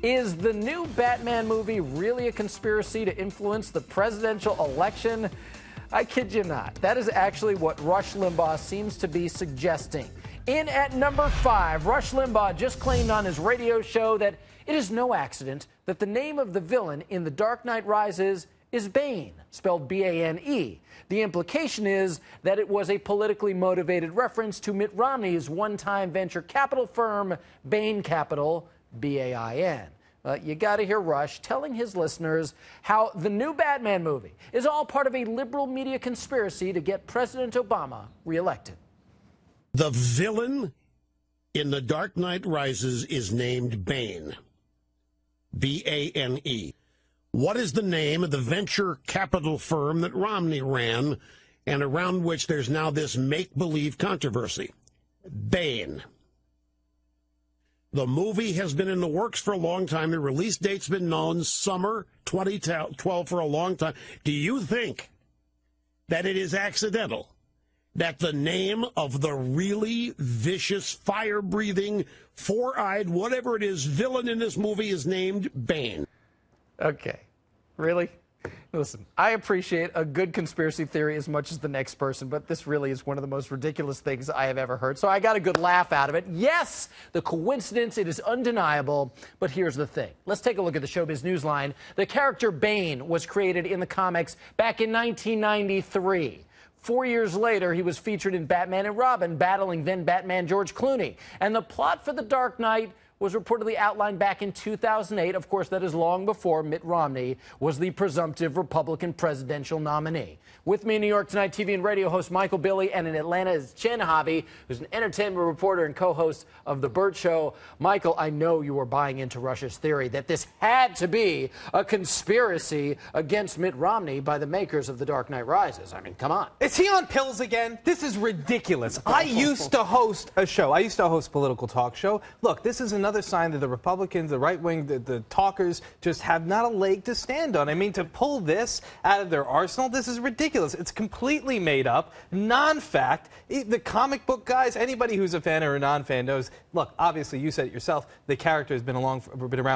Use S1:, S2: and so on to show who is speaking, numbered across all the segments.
S1: Is the new Batman movie really a conspiracy to influence the presidential election? I kid you not. That is actually what Rush Limbaugh seems to be suggesting. In at number 5, Rush Limbaugh just claimed on his radio show that it is no accident that the name of the villain in The Dark Knight Rises is Bane, spelled B-A-N-E. The implication is that it was a politically motivated reference to Mitt Romney's one-time venture capital firm, Bain Capital, B-A-I-N. You got to hear Rush telling his listeners how the new Batman movie is all part of a liberal media conspiracy to get President Obama reelected.
S2: The villain in The Dark Knight Rises is named Bane, B-A-N-E. What is the name of the venture capital firm that Romney ran and around which there's now this make-believe controversy? Bain. The movie has been in the works for a long time. The release date's been known, summer 2012, for a long time. Do you think that it is accidental that the name of the really vicious, fire-breathing, four-eyed, whatever it is, villain in this movie is named Bane?
S1: Okay. Really? Listen, I appreciate a good conspiracy theory as much as the next person, but this really is one of the most ridiculous things I have ever heard. So I got a good laugh out of it. Yes, the coincidence, it is undeniable, but here's the thing. Let's take a look at the Showbiz Newsline. The character Bane was created in the comics back in 1993. 4 years later, he was featured in Batman and Robin, battling then Batman George Clooney. And the plot for The Dark Knight was reportedly outlined back in 2008. Of course, that is long before Mitt Romney was the presumptive Republican presidential nominee. With me in New York Tonight, TV and radio host Michael Billy, and in Atlanta is Chen Hobby, who's an entertainment reporter and co-host of The Burt Show. Michael, I know you were buying into Rush's theory that this had to be a conspiracy against Mitt Romney by the makers of The Dark Knight Rises. I mean, come on.
S3: Is he on pills again? This is ridiculous. I used to host a show. I used to host a political talk show. Look, this is another sign that the Republicans, the right wing, the talkers just have not a leg to stand on. I mean, to pull this out of their arsenal, this is ridiculous. It's completely made up, non-fact. The comic book guys, anybody who's a fan or a non-fan knows, look, obviously you said it yourself, the character has been around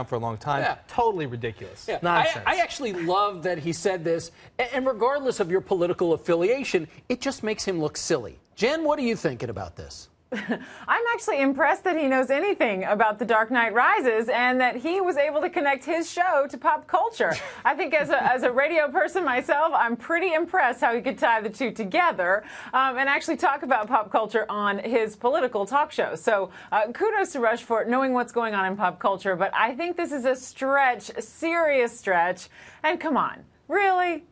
S3: for a long time. Yeah. Totally ridiculous. Yeah. Nonsense.
S1: I actually love that he said this, and regardless of your political affiliation, it just makes him look silly. Jen, what are you thinking about this?
S4: I'm actually impressed that he knows anything about The Dark Knight Rises and that he was able to connect his show to pop culture. I think as a radio person myself, I'm pretty impressed how he could tie the two together and actually talk about pop culture on his political talk show. So kudos to Rush for knowing what's going on in pop culture, but I think this is a stretch, a serious stretch. And come on, really?